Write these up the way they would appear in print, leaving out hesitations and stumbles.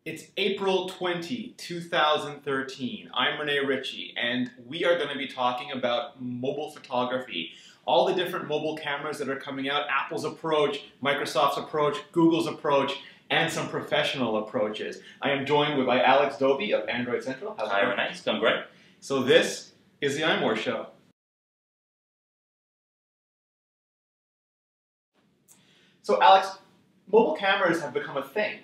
It's April 20, 2013. I'm Rene Ritchie, and we are going to be talking about mobile photography. All the different mobile cameras that are coming out, Apple's approach, Microsoft's approach, Google's approach, and some professional approaches. I am joined by Alex Dobie of Android Central. Hi Rene, it's going great. So this is the iMore Show. So Alex, mobile cameras have become a thing.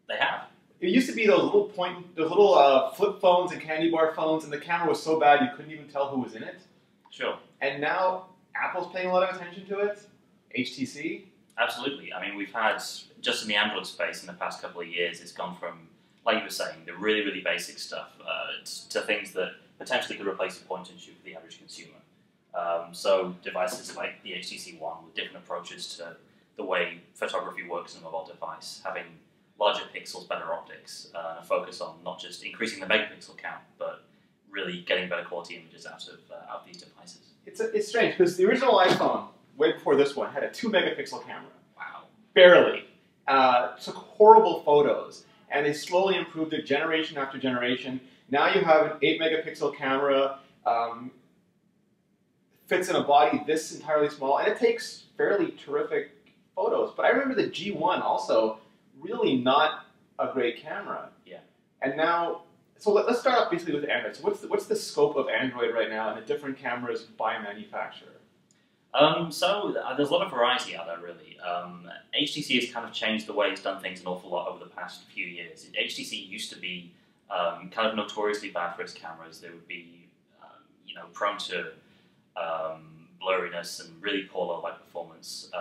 They have. It used to be those little flip phones and candy bar phones, and the camera was so bad you couldn't even tell who was in it. Sure. And now Apple's paying a lot of attention to it. HTC. Absolutely. I mean, we've had, just in the Android space in the past couple of years, it's gone from, like you were saying, the really, really basic stuff to things that potentially could replace a point and shoot for the average consumer. So devices like the HTC One with different approaches to the way photography works on a mobile device, having larger pixels, better optics, and a focus on not just increasing the megapixel count, but really getting better quality images out of these devices. It's strange, because the original iPhone, way before this one, had a 2-megapixel camera. Wow. Barely. Took horrible photos, and they slowly improved it generation after generation. Now you have an 8-megapixel camera, fits in a body this entirely small, and it takes fairly terrific photos. But I remember the G1 also, really not a great camera. Yeah. And now, so let's start off basically with Android. So what's the scope of Android right now and the different cameras by manufacturer? There's a lot of variety out there, really. HTC has kind of changed the way it's done things an awful lot over the past few years. HTC used to be kind of notoriously bad for its cameras. They would be, prone to blurriness and really poor low-light performance.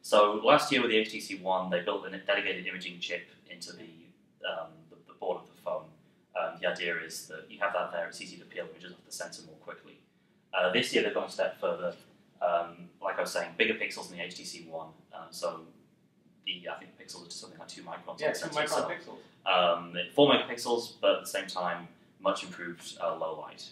So last year with the HTC One, they built a dedicated imaging chip into the board of the phone. The idea is that you have that there, it's easy to peel images off the sensor more quickly. This year they've gone a step further. Like I was saying, bigger pixels in the HTC One. I think the pixels are just something like 2 microns. Yeah, 2 micron pixels. 4 megapixels, but at the same time, much improved low light.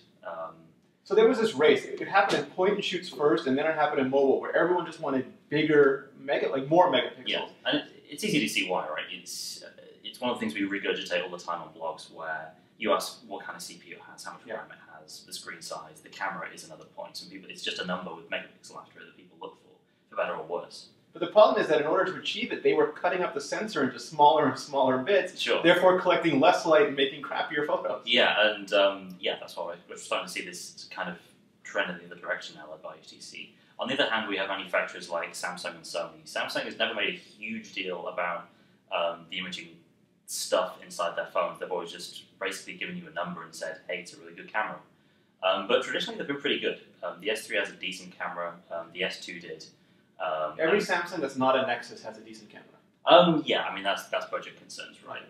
So there was this race. It happened in point and shoots first, and then it happened in mobile, where everyone just wanted bigger, more megapixels. Yeah, and it's easy to see why, right? It's one of the things we regurgitate all the time on blogs, where you ask what kind of CPU it has, how much RAM it has, the screen size, the camera is another point, and it's just a number with megapixel after it that people look for better or worse. But the problem is that in order to achieve it, they were cutting up the sensor into smaller and smaller bits, sure, therefore collecting less light and making crappier photos. Yeah, and that's why we're starting to see this kind of trend in the other direction now, led by HTC. On the other hand, we have manufacturers like Samsung and Sony. Samsung has never made a huge deal about the imaging stuff inside their phones. They've always just basically given you a number and said, hey, it's a really good camera. But traditionally, they've been pretty good. The S3 has a decent camera. The S2 did. Every Samsung that's not a Nexus has a decent camera. Yeah, I mean, that's budget concerns, right?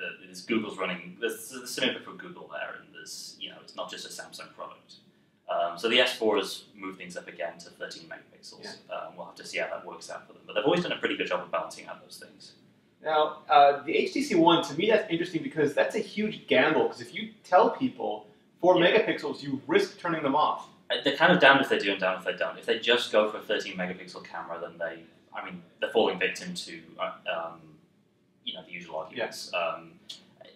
Google's running, there's some input from Google there, and it's not just a Samsung product. So the S4 has moved things up again to 13 megapixels. Yeah. We'll have to see how that works out for them. But they've always done a pretty good job of balancing out those things. Now, the HTC One, to me, that's interesting because that's a huge gamble. Because if you tell people 4 megapixels, you risk turning them off. They're kind of damned if they do and damned if they don't. If they just go for a 13 megapixel camera, then they're falling victim to the usual arguments. Yeah.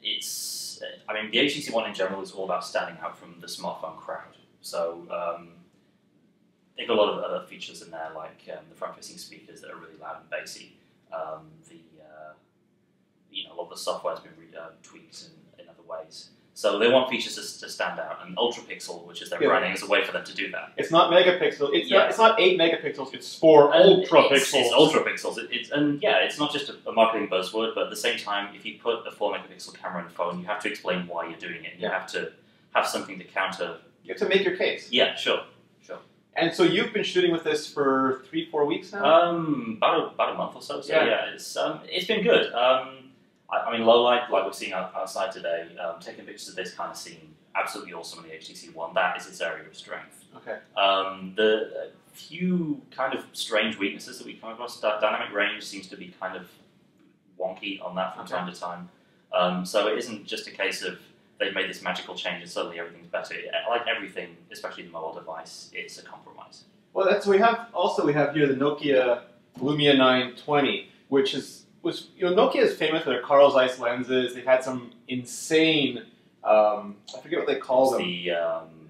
The HTC One in general is all about standing out from the smartphone crowd. So they've got a lot of other features in there, like the front-facing speakers that are really loud and bassy. A lot of the software has been tweaked in other ways. So they want features to stand out, and UltraPixel, which is their branding, is a way for them to do that. It's not megapixel. It's not 8 megapixels. It's 4 ultrapixels. It's ultrapixels. It's not just a marketing buzzword, but at the same time, if you put a 4 megapixel camera in a phone, you have to explain why you're doing it. You have to have something to counter. You have to make your case. Yeah, sure. And so you've been shooting with this for 3-4 weeks now? About a month or so. So yeah, it's been good. Low light, like we're seeing outside today, taking pictures of this kind of scene, absolutely awesome on the HTC One. That is its area of strength. Okay. The few kind of strange weaknesses that we come across, dynamic range seems to be kind of wonky on that from time to time. So it isn't just a case of they've made this magical change and suddenly everything's better. Like everything, especially the mobile device, it's a compromise. Well, we have here the Nokia Lumia 920, which was, Nokia is famous for their Carl Zeiss lenses. They've had some insane, I forget what they call them. The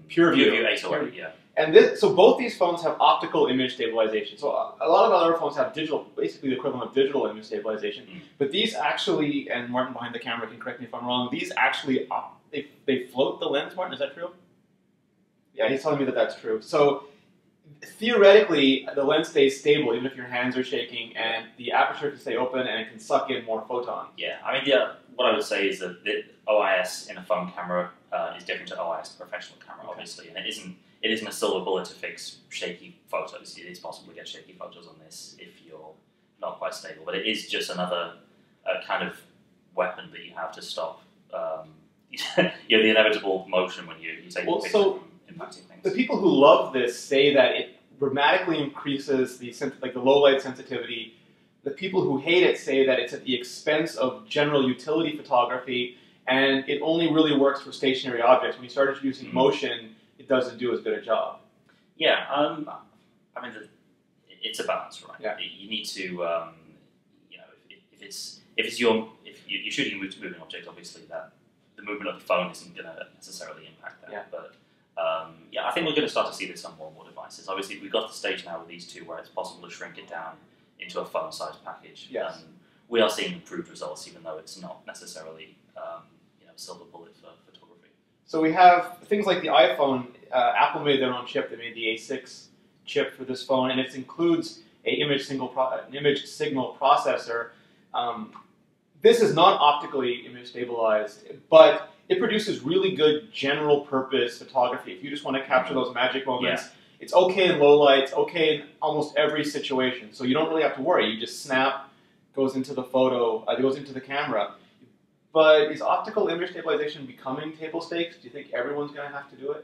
PureView 808, yeah. And so both these phones have optical image stabilization. So a lot of other phones have digital, basically the equivalent of digital image stabilization. But these actually, and Martin behind the camera can correct me if I'm wrong, these actually, they float the lens, Martin, is that true? Yeah, he's telling me that that's true. So theoretically, the lens stays stable even if your hands are shaking, and the aperture can stay open and it can suck in more photons. Yeah, I mean, what I would say is that the OIS in a phone camera is different to OIS in a professional camera, obviously, and it isn't a silver bullet to fix shaky photos. It is possible to get shaky photos on this if you're not quite stable, but it is just another kind of weapon that you have to stop the inevitable motion when you take a picture from impacting things. The people who love this say that it dramatically increases the low light sensitivity. The people who hate it say that it's at the expense of general utility photography, and it only really works for stationary objects. When you start introducing motion, it doesn't do as good a job. Yeah, I mean, it's a balance, right? Yeah. You need to, if you're shooting a moving object, obviously that the movement of the phone isn't going to necessarily impact that. Yeah. But I think we're going to start to see this on more and more devices. Obviously, we've got the stage now with these two where it's possible to shrink it down into a phone-sized package. Yes. And we are seeing improved results, even though it's not necessarily silver bullet for photography. So we have things like the iPhone. Apple made their own chip. They made the A6 chip for this phone, and it includes an image signal processor. This is not optically image stabilized, but it produces really good general purpose photography. If you just want to capture those magic moments, it's okay in low light, it's okay in almost every situation. So you don't really have to worry. You just snap, goes into the photo, it goes into the camera. But is optical image stabilization becoming table stakes? Do you think everyone's going to have to do it?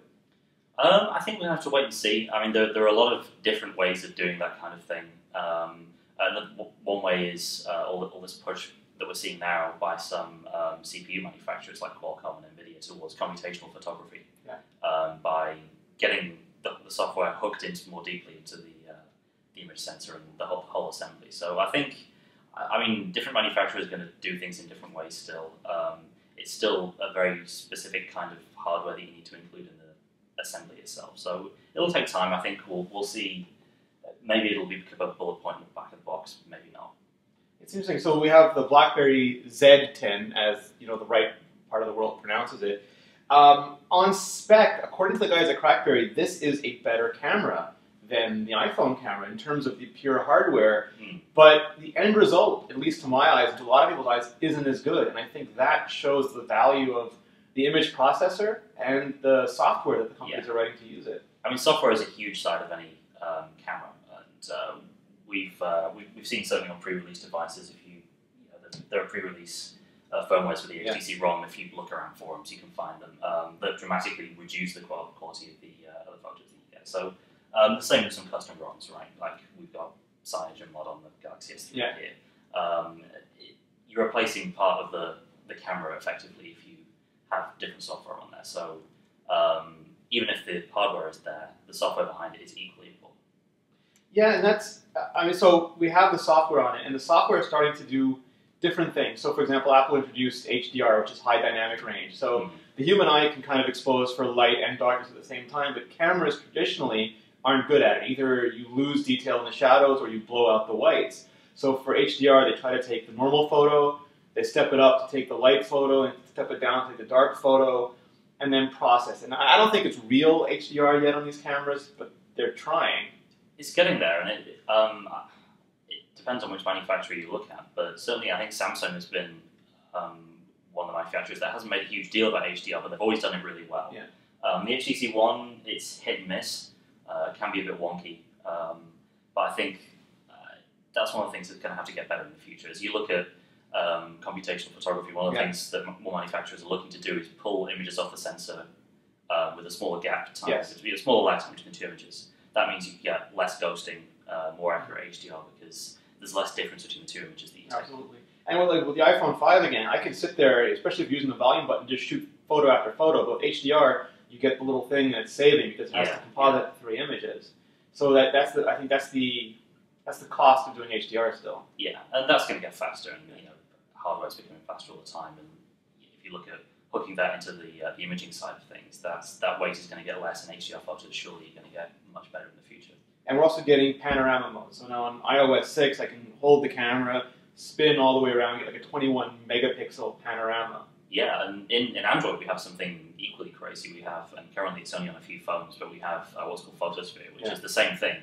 I think we'll have to wait and see. I mean, there are a lot of different ways of doing that kind of thing. One way is all this push that we're seeing now by some CPU manufacturers like Qualcomm and NVIDIA towards computational photography, by getting the software hooked into more deeply into the image sensor and the whole assembly. So I think, different manufacturers are going to do things in different ways still. It's still a very specific kind of hardware that you need to include in the assembly itself. So it'll take time. I think we'll see. Maybe it'll be a bullet point in the back of the box, maybe not. It's interesting. So we have the BlackBerry Z10, as the right part of the world pronounces it. On spec, according to the guys at Crackberry, this is a better camera than the iPhone camera in terms of the pure hardware. But the end result, at least to my eyes, and to a lot of people's eyes, isn't as good. And I think that shows the value of the image processor and the software that the companies are writing to use it. I mean, software is a huge side of any camera, and we've seen certainly on pre-release devices. There are pre-release firmwares for the HTC ROM. If you look around forums, you can find them that dramatically reduce the quality of the photos that you get. So the same with some custom ROMs, right? Like we've got CyanogenMod on the Galaxy S3 here. You're replacing part of the camera effectively if you have different software on there. So even if the hardware is there, the software behind it is equally important. Yeah, and that's, so we have the software on it, and the software is starting to do different things. So for example, Apple introduced HDR, which is high dynamic range. So the human eye can kind of expose for light and darkness at the same time, but cameras traditionally aren't good at it. Either you lose detail in the shadows or you blow out the whites. So for HDR, they try to take the normal photo, they step it up to take the light photo, and step it down to take the dark photo, and then process. And I don't think it's real HDR yet on these cameras, but they're trying. It's getting there, and it depends on which manufacturer you look at, but certainly I think Samsung has been one of the manufacturers that hasn't made a huge deal about HDR, but they've always done it really well. The HTC One, it's hit and miss, can be a bit wonky, but I think that's one of the things that's going to have to get better in the future. As you look at computational photography, one of the things that more manufacturers are looking to do is pull images off the sensor with a smaller gap time, a smaller lag time between the two images. That means you get less ghosting, more accurate HDR, because there's less difference between the two images that you take. Absolutely. And with the iPhone 5 again, I can sit there, especially if you're using the volume button, just shoot photo after photo. But with HDR, you get the little thing that's saving because it has to composite 3 images. So I think that's the That's the cost of doing HDR still. Yeah, and that's going to get faster, and hardware's becoming faster all the time. And if you look at hooking that into the imaging side of things, that weight is going to get less, and HDR photos surely you're going to get much better in the future. And we're also getting panorama mode. So now on iOS 6, I can hold the camera, spin all the way around, get like a 21 megapixel panorama. Yeah, and in Android we have something equally crazy. We have, and currently it's only on a few phones, but we have what's called Photosphere, which is the same thing.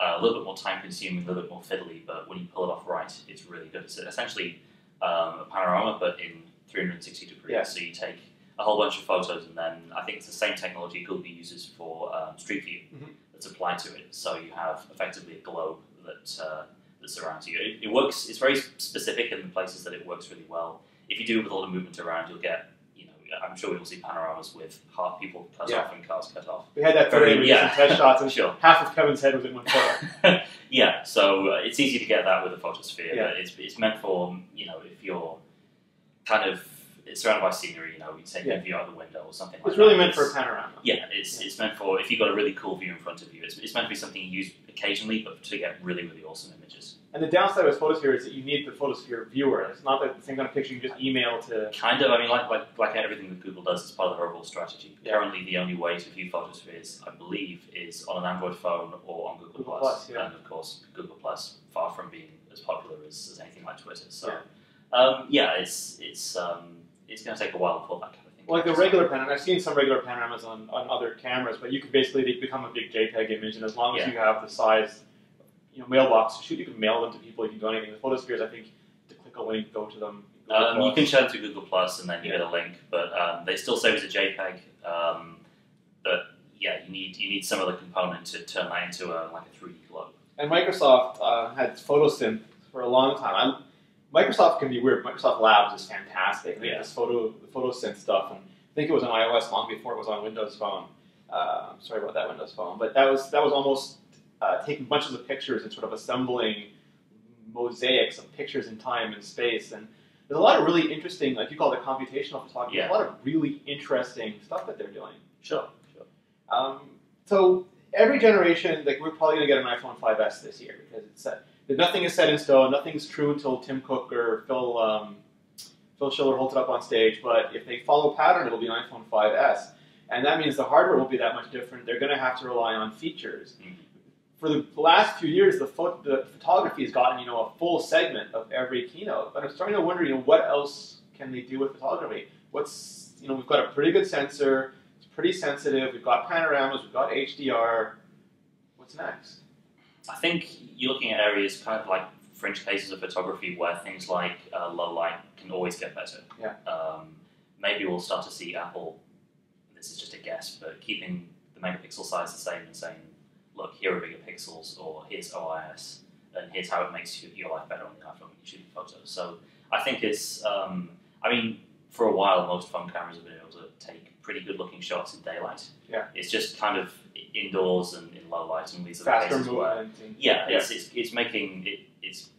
A little bit more time consuming, a little bit more fiddly, but when you pull it off right, it's really good. It's essentially a panorama, but in 360 degrees. Yeah. So you take a whole bunch of photos, and then I think it's the same technology Google uses for Street View that's applied to it. So you have effectively a globe that surrounds you. It works. It's very specific in the places that it works really well. If you do it with all the movement around, you'll get. I'm sure we'll see panoramas with half people cut off and cars cut off. We had that today. We did some test shots, and half of Kevin's head was in one photo. Yeah, so it's easy to get that with a Photosphere. Yeah. But it's meant for if you're kind of surrounded by scenery, you take a view out the window or something like that. It's really meant for a panorama. Yeah, it's meant for if you've got a really cool view in front of you. It's meant to be something you use occasionally, but to get really, really awesome images. And the downside with Photosphere is that you need the Photosphere viewer. It's not the same kind of picture you just email to. Kind of. I mean, like everything that Google does, it's part of their overall strategy. Yeah. Currently, the only way to view Photospheres, I believe, is on an Android phone or on Google Plus. Yeah. And of course, Google Plus, far from being as popular as anything like Twitter. So, it's going to take a while before that kind of thing. Well, like the regular panorama, I've seen some regular panoramas on other cameras, but you can basically become a big JPEG image, and as long as you have the size. Mailbox to shoot, you can mail them to people, you can do anything. The Photospheres, I think, to click a link, go to them. You can share it to Google Plus, and then you get a link, but they still save as a JPEG. But yeah, you need some other component to turn that into like a 3D globe. And Microsoft had PhotoSynth for a long time. Microsoft can be weird. Microsoft Labs is fantastic. They have this PhotoSynth stuff, and I think it was on iOS long before it was on Windows Phone. Sorry about that, Windows Phone, but that was almost. Taking bunches of pictures and sort of assembling mosaics of pictures in time and space. And there's a lot of really interesting, like you call it computational photography, there's a lot of really interesting stuff that they're doing. Sure. So every generation, like we're probably going to get an iPhone 5S this year because it's nothing is set in stone, nothing's true until Tim Cook or Phil Schiller holds it up on stage, but if they follow pattern, it'll be an iPhone 5S. And that means the hardware won't be that much different. They're going to have to rely on features. For the last few years, the photography has gotten a full segment of every keynote. But I'm starting to wonder, what else can they do with photography? We've got a pretty good sensor. It's pretty sensitive. We've got panoramas. We've got HDR. What's next? I think you're looking at areas kind of like fringe cases of photography where things like low light can always get better. Yeah. Maybe we'll start to see Apple. This is just a guess, but keeping the megapixel size the same and saying, look, here are bigger pixels, or here's OIS, and here's how it makes your life better on the iPhone when you're shooting photos. So I think it's, for a while, most phone cameras have been able to take pretty good-looking shots in daylight. Yeah. It's just kind of indoors and in low light, and these are faster the cases where, it's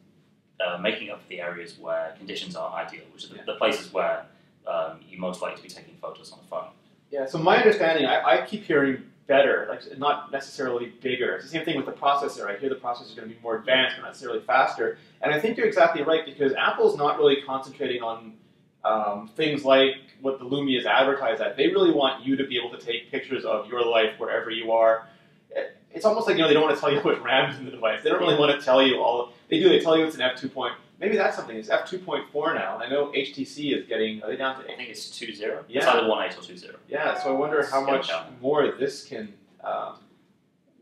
making up for the areas where conditions aren't ideal, which are the places where you're most likely to be taking photos on the phone. Yeah. So my understanding, I keep hearing better, like not necessarily bigger. It's the same thing with the processor. I hear the processor is going to be more advanced, but not necessarily faster. And I think you're exactly right because Apple's not really concentrating on things like what the Lumia is advertised at. They really want you to be able to take pictures of your life wherever you are. It's almost like they don't want to tell you what RAM is in the device. They don't really want to tell you all. They tell you it's an f2. Maybe that's something. It's f2.4 now. I know HTC is getting. Are they down to? I think it's 2.0. Yeah. It's either 1.8 or 2.0. Yeah. So I wonder how much more this can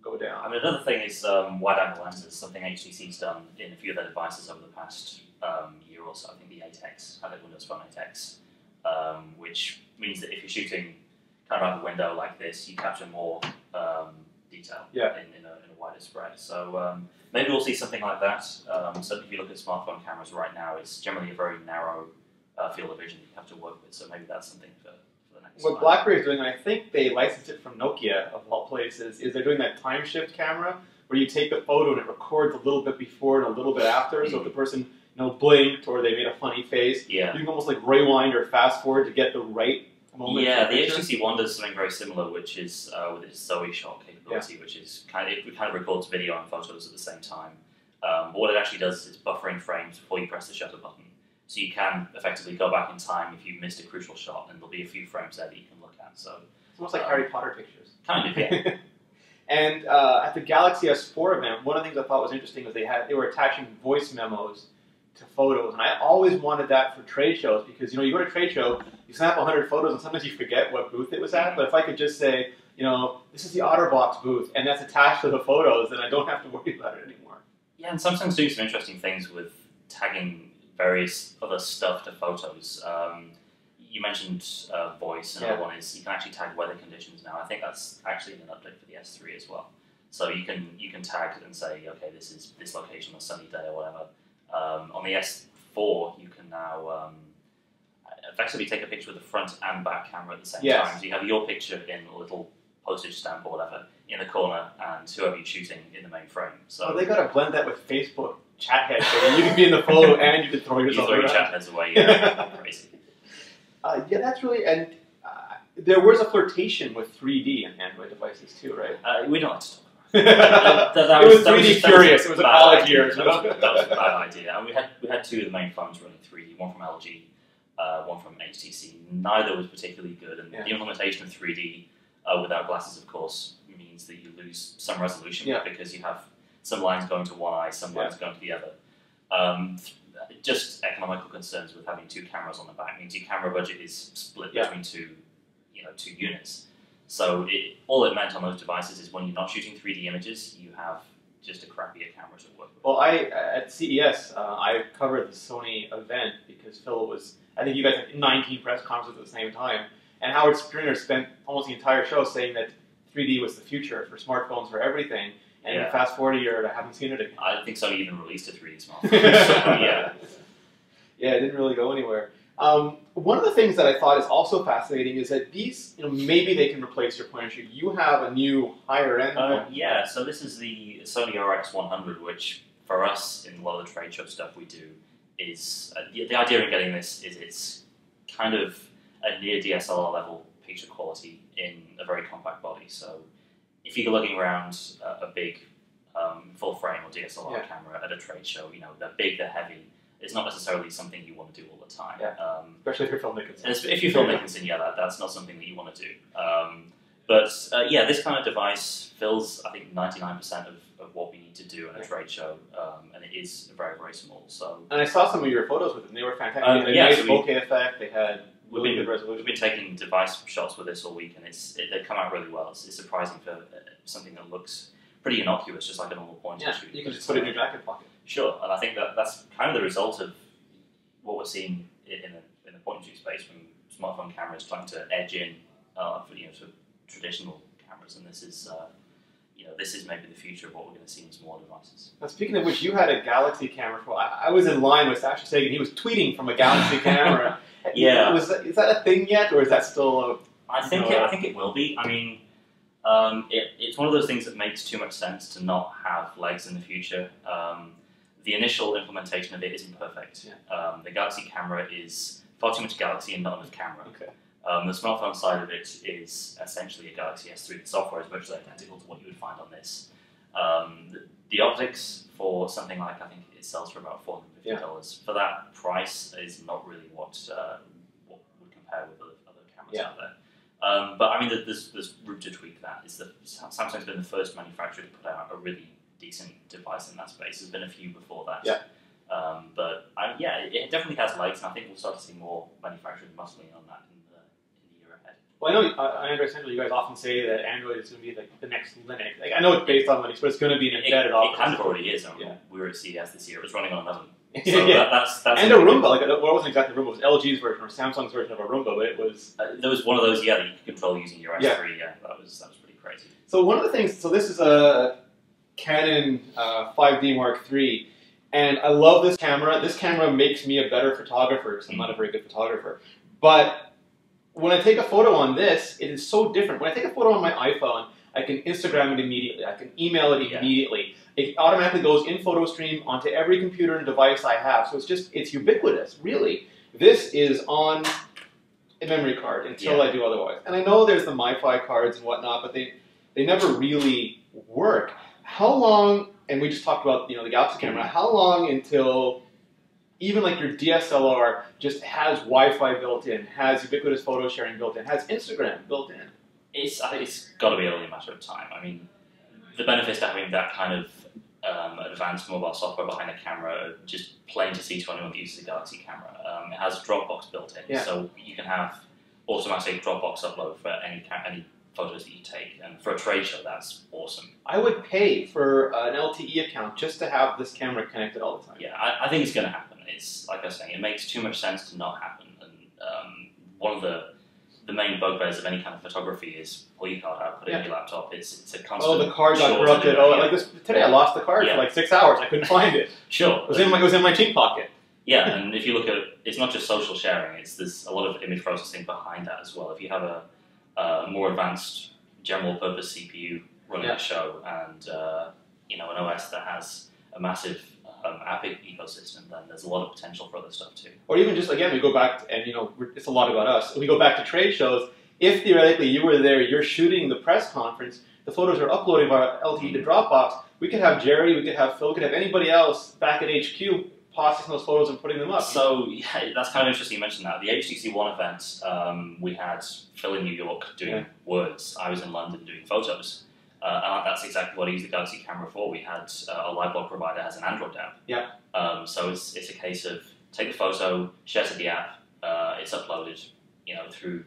go down. I mean, another thing is wide-angle lenses. Something HTC's done in a few of their devices over the past year or so. I think the 8X, had a Windows Phone 8X, which means that if you're shooting kind of out the window like this, you capture more detail in a wider spread. So maybe we'll see something like that. Certainly if you look at smartphone cameras right now, it's generally a very narrow field of vision that you have to work with. So maybe that's something for the next What BlackBerry is doing, and I think they licensed it from Nokia of all places, is they're doing that time shift camera where you take the photo and it records a little bit before and a little bit after. So if the person blinked or they made a funny face, you can almost like rewind or fast forward to get the right moment. Yeah, the HTC One does something very similar, which is with its Zoe Shot capability, which is it kind of records video and photos at the same time. But what it actually does is it's buffering frames before you press the shutter button. So you can effectively go back in time if you missed a crucial shot, and there'll be a few frames there that you can look at. So It's almost like Harry Potter pictures. kind of, yeah. And at the Galaxy S4 event, one of the things I thought was interesting was they were attaching voice memos to photos, and I always wanted that for trade shows because you go to a trade show, you snap 100 photos, and sometimes you forget what booth it was at. But if I could just say, this is the OtterBox booth, and that's attached to the photos, then I don't have to worry about it anymore. Yeah, and Samsung's doing some interesting things with tagging various other stuff to photos. You mentioned voice, another one is you can actually tag weather conditions now. I think that's actually an update for the S3 as well. So you can tag and say, okay, this is this location on a sunny day or whatever. On the S4, you can now effectively take a picture with the front and back camera at the same time. So you have your picture in a little postage stamp or whatever in the corner, and whoever you're shooting in the main frame. So they got to blend that with Facebook chat heads. So you can be in the photo and you can throw yourself around. You throw your chat heads away, yeah. Crazy. Yeah, that's really, and there was a flirtation with 3D in Android devices too, right? We don't like to talk about it. It was 3D Curious. It was a college years. That was a bad idea. And we had two of the main phones running 3D, one from LG, one from HTC. Neither was particularly good, and the implementation of 3D without glasses, of course, means that you lose some resolution because you have some lines going to one eye, some lines going to the other. Just economical concerns with having two cameras on the back means your camera budget is split between two units. So all it meant on those devices is when you're not shooting 3D images, you have just a crappier camera to work with. Well, at CES, I covered the Sony event because Phil was, I think you guys had 19 press conferences at the same time, and Howard Stringer spent almost the entire show saying that 3D was the future for smartphones, for everything. And fast forward a year, I haven't seen it again. I don't think Sony even released a 3D smartphone. So, yeah, it didn't really go anywhere. One of the things that I thought is also fascinating is that these, maybe they can replace your point and shoot. You have a new higher end one. Yeah, so this is the Sony RX100, which for us in a lot of the trade show stuff we do is the idea in getting this is it's kind of a near DSLR level picture quality in a very compact body. So if you're looking around a big full frame or DSLR camera at a trade show, they're big, they're heavy. It's not necessarily something you want to do all the time. Especially if you're film Nicholson. If you're film Nicholson, that's not something that you want to do. But this kind of device fills, I think, 99% of what we need to do in a trade show, and it is very, very small. So. And I saw some of your photos with it, and they were fantastic. They had a nice bokeh effect. They had really good resolution. We've been taking device shots with this all week, and they come out really well. It's surprising for something that looks pretty innocuous, just like a normal point and shoot. You can just put it in your jacket pocket. Sure, and I think that's kind of the result of what we're seeing in the point and shoot space from smartphone cameras trying to edge in to traditional cameras, and this is maybe the future of what we're going to see in smaller devices. Now, speaking of which, you had a Galaxy camera. I was in line with Sasha Sagan. He was tweeting from a Galaxy camera. Is that a thing yet, or is that still I think it will be. I mean, it's one of those things that makes too much sense to not have legs in the future. The initial implementation of it isn't perfect. The Galaxy camera is far too much Galaxy and not enough camera. Okay. The smartphone side of it is essentially a Galaxy S3. The software is virtually identical to what you would find on this. The optics for something like, I think it sells for about $450. For that price is not really what would compare with other cameras out there. But I mean, there's room to tweak that. Samsung's been the first manufacturer to put out a really decent device in that space. There's been a few before that. It definitely has legs, and I think we'll start to see more manufacturers muscling on that in the year ahead. Well, I know on Android Central, you guys often say that Android is going to be like the next Linux. I know it's based on Linux, but it's going to be an embedded operating system. It kind of already is. We were at CES this year. It was running on another. So that's and a Roomba. Well, it wasn't exactly Roomba. It was LG's version or Samsung's version of a Roomba, but it was. There was one of those, that you could control using your S3. That was pretty crazy. So one of the things. So this is a Canon 5D Mark III, and I love this camera. This camera makes me a better photographer because I'm not a very good photographer. But when I take a photo on this, it is so different. When I take a photo on my iPhone, I can Instagram it immediately. I can email it immediately. It automatically goes in PhotoStream onto every computer and device I have. So it's ubiquitous, really. This is on a memory card until I do otherwise. And I know there's the MiFi cards and whatnot, but they never really work. how long? And we just talked about the Galaxy camera. How long until even like your DSLR just has Wi-Fi built in, has ubiquitous photo sharing built in, has Instagram built in? I think it's got to be only a matter of time. I mean, the benefits to having that kind of advanced mobile software behind the camera are just plain to see to anyone that uses a Galaxy camera. It has Dropbox built in, so you can have automatic Dropbox upload for any photos that you take. And for a trade show, that's awesome. I would pay for an LTE account just to have this camera connected all the time. Yeah, I think it's going to happen. It's like I was saying, it makes too much sense to not happen. And one of the main bugbears of any kind of photography is pull your card out, put it in your laptop. It's a constant. Oh, the card got corrupted. Oh, like this today, I lost the card for like 6 hours. I couldn't find it. Sure, it was in my cheek pocket. Yeah, and if you look at it's not just social sharing. There's a lot of image processing behind that as well. If you have a more advanced general purpose CPU running a show and an OS that has a massive app ecosystem, then there's a lot of potential for other stuff too. Or even just, again, we go back, and it's a lot about us. We go back to trade shows. If theoretically you were there, you're shooting the press conference, the photos are uploaded via LTE to Dropbox, we could have Jerry, we could have Phil, we could have anybody else back at HQ processing those photos and putting them up. So yeah, that's kind of interesting you mentioned that. The HTC One event, we had Phil in New York doing words. I was in London doing photos. And that's exactly what I used the Galaxy camera for. We had a LiveLog provider has an Android app. Yeah. So it's a case of take the photo, share to the app, it's uploaded, through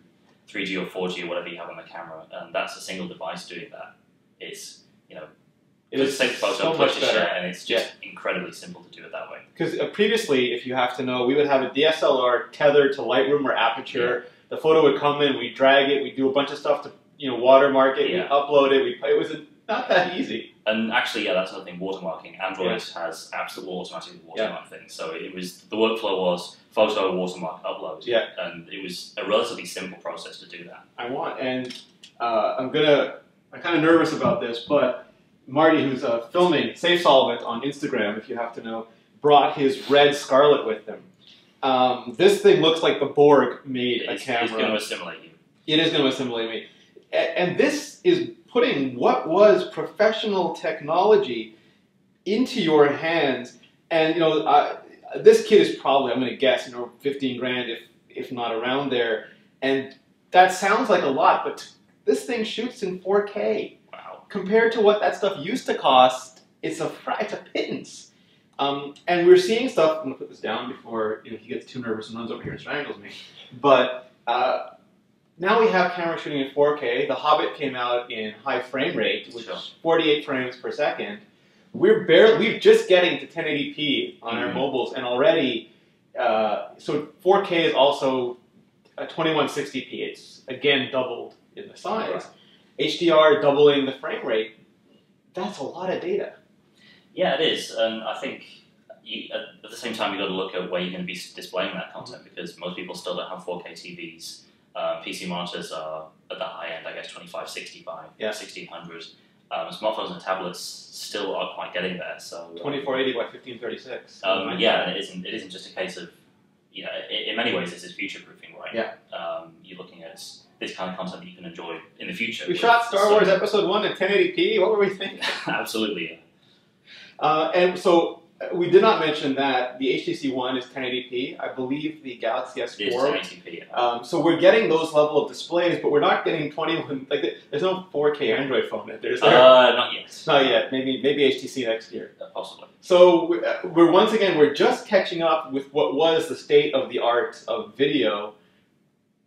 3G or 4G or whatever you have on the camera, and that's a single device doing that. It's it is take the photo, so push much to better. share, and it's just incredibly simple to do it that way. Because previously, if you have to know, we would have a DSLR tethered to Lightroom or Aperture. The photo would come in, we drag it, we do a bunch of stuff to watermark it, we upload it. It was not that easy. And actually, that's another thing. Watermarking. Android has absolutely automatic watermark things. So the workflow was photo, watermark, upload. Yeah. And it was a relatively simple process to do that. I'm kind of nervous about this, but Marty, who's filming Safe Solvent on Instagram, if you have to know, brought his red Scarlett with him. This thing looks like the Borg made a camera. It's going to assimilate you. It is going to assimilate me. And this is putting what was professional technology into your hands. And, this kit is probably, I'm going to guess, 15 grand, if not around there. And that sounds like a lot, but this thing shoots in 4K. Wow. Compared to what that stuff used to cost, it's a pittance. And we're seeing stuff, I'm going to put this down before he gets too nervous and runs over here and strangles me. But now we have cameras shooting in 4K. The Hobbit came out in high frame rate, which is 48 frames per second. We're just getting to 1080p on our mobiles, and already, so 4K is also a 2160p. It's again doubled in the size. HDR doubling the frame rate. That's a lot of data. Yeah, it is, and I think at the same time you've got to look at where you're going to be displaying that content, because most people still don't have 4K TVs. PC monitors are at the high end, I guess 2560 by 1600. Smartphones and tablets still aren't quite getting there. So 2480 by 1536. Yeah, and it isn't just a case of in many ways this is future proofing, right? Yeah. You're looking at this kind of content that you can enjoy in the future. We shot Star Wars Episode 1 in 1080p. What were we thinking? Absolutely. And so we did not mention that the HTC One is 1080p. I believe the Galaxy S4 is 1080p. So we're getting those level of displays, but we're not getting 21. There's no 4K Android phone in there. Not yet. Not yet. Maybe HTC next year. Possibly. So we're just catching up with what was the state of the art of video,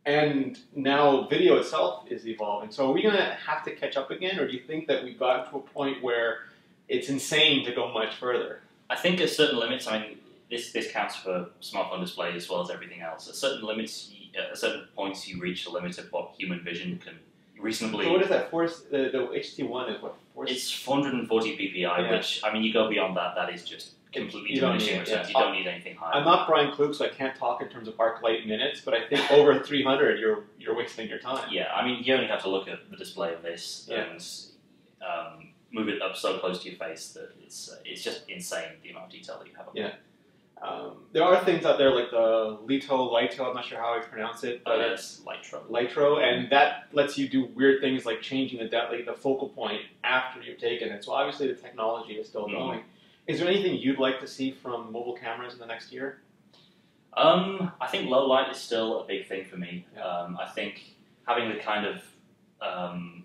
and now video itself is evolving. So are we going to have to catch up again, or do you think that we've gotten to a point where it's insane to go much further? I think at certain limits, I mean, this counts for smartphone display as well as everything else. At certain limits, at certain points, you reach the limit of what human vision can reasonably. So what is that? The HTC One is what? It's 440 ppi, which I mean, you go beyond that, that is just completely diminishing returns. You don't need anything higher. I'm not Brian Klug, so I can't talk in terms of arc light minutes, but I think over 300, you're wasting your time. Yeah, I mean, you only have to look at the display of this and move it up so close to your face that it's just insane the amount of detail that you have. There are things out there like the Lito, I'm not sure how I pronounce it, but it's Lytro. Lytro, and that lets you do weird things like changing the focal point after you've taken it. So obviously the technology is still going. Is there anything you'd like to see from mobile cameras in the next year? I think low light is still a big thing for me. I think having the kind of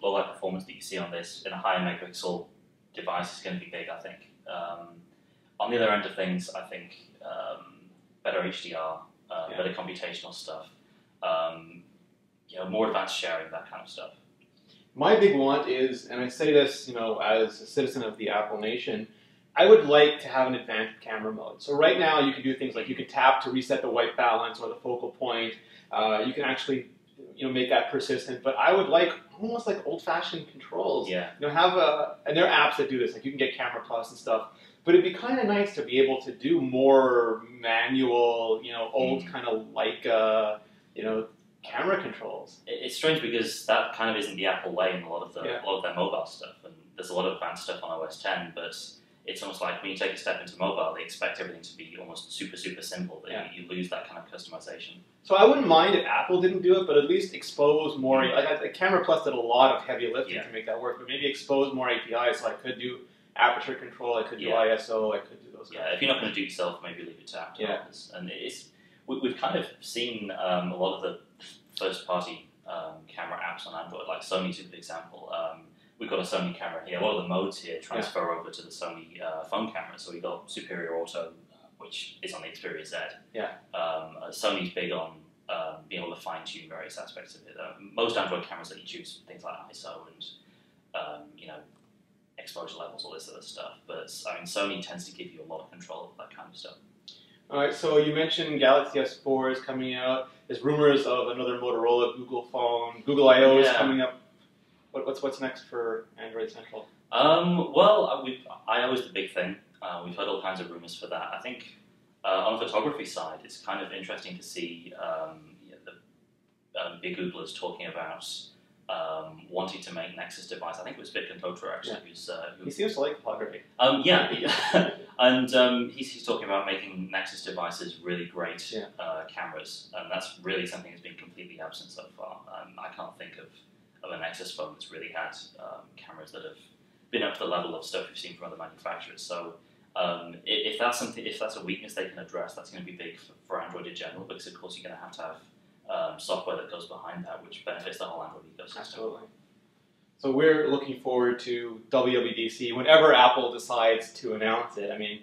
low light performance that you see on this in a higher megapixel device is going to be big, I think. On the other end of things, I think better HDR, better computational stuff, more advanced sharing, that kind of stuff. My big want is, and I say this, as a citizen of the Apple Nation, I would like to have an advanced camera mode. So right now you can do things like you can tap to reset the white balance or the focal point. You can actually make that persistent, but I would like almost like old-fashioned controls. Yeah. And there are apps that do this, like you can get Camera Plus and stuff. But it'd be kind of nice to be able to do more manual, old kind of like, camera controls. It's strange because that kind of isn't the Apple way in a lot of their mobile stuff, and there's a lot of advanced stuff on OS X. But it's almost like when you take a step into mobile, they expect everything to be almost super, super simple. You lose that kind of customization. So I wouldn't mind if Apple didn't do it, but at least expose more. Like Camera Plus did a lot of heavy lifting to make that work, but maybe expose more APIs so I could do aperture control, I could do ISO, I could do those. If you're not going to do it yourself, maybe leave it to Apple developers. And we've kind of seen a lot of the first-party camera apps on Android, like Sony's a good example. We've got a Sony camera here. A lot of the modes here transfer over to the Sony phone camera. So we've got Superior Auto, which is on the Xperia Z. Sony's big on being able to fine-tune various aspects of it. Most Android cameras let you choose things like ISO and exposure levels, all this other stuff. But Sony tends to give you a lot of control of that kind of stuff. All right, so you mentioned Galaxy S4 is coming out. There's rumors of another Motorola Google phone. Google I/O is coming up. What's next for Android Central? I/O is the big thing. We've heard all kinds of rumors for that. I think on the photography side, it's kind of interesting to see the big Googlers talking about wanting to make Nexus device. I think it was Vikram Kotra actually. He seems to like photography. And he's talking about making Nexus devices really great cameras, and that's really something that's been completely absent so far. I can't think of a Nexus phone that's really had cameras that have been up to the level of stuff we've seen from other manufacturers. So if that's a weakness they can address, that's going to be big for Android in general, because of course you're going to have software that goes behind that, which benefits the whole Android ecosystem. Absolutely. So we're looking forward to WWDC whenever Apple decides to announce it. I mean,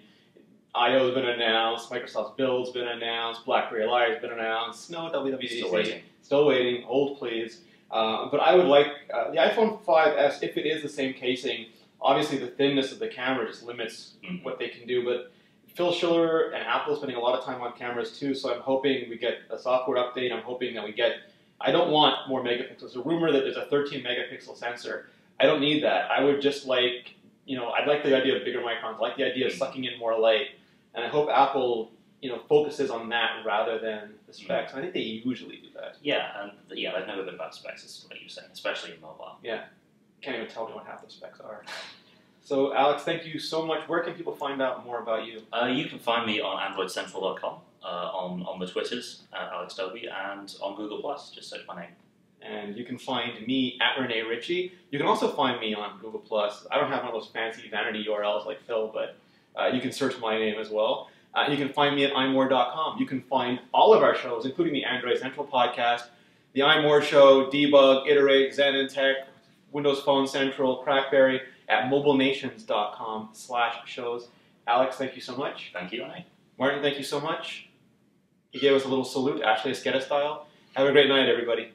I/O's been announced, Microsoft's Build's been announced, BlackBerry Live's been announced. No WWDC. Still waiting. Hold, please. But I would like the iPhone 5S, if it is the same casing. Obviously, the thinness of the camera just limits what they can do. But Phil Schiller and Apple are spending a lot of time on cameras too, so I'm hoping we get a software update. I'm hoping that we get... I don't want more megapixels. There's a rumor that there's a 13 megapixel sensor. I don't need that. I would just like, I'd like the idea of bigger microns. I like the idea of sucking in more light. And I hope Apple, focuses on that rather than the specs. I think they usually do that. They've never been about specs, like you're saying, especially in mobile. Yeah. Can't even tell me what half the specs are. So, Alex, thank you so much. Where can people find out more about you? You can find me on AndroidCentral.com, on the Twitters, Alex Dobie, and on Google+, just search my name. And you can find me at Rene Ritchie. You can also find me on Google+. I don't have one of those fancy vanity URLs like Phil, but you can search my name as well. You can find me at imore.com. You can find all of our shows, including the Android Central podcast, the iMore Show, Debug, Iterate, Zen and Tech, Windows Phone Central, Crackberry, at mobilenations.com/shows. Alex, thank you so much. Thank you, Rene. Martin, thank you so much. He gave us a little salute, Ashley Esqueda style. Have a great night, everybody.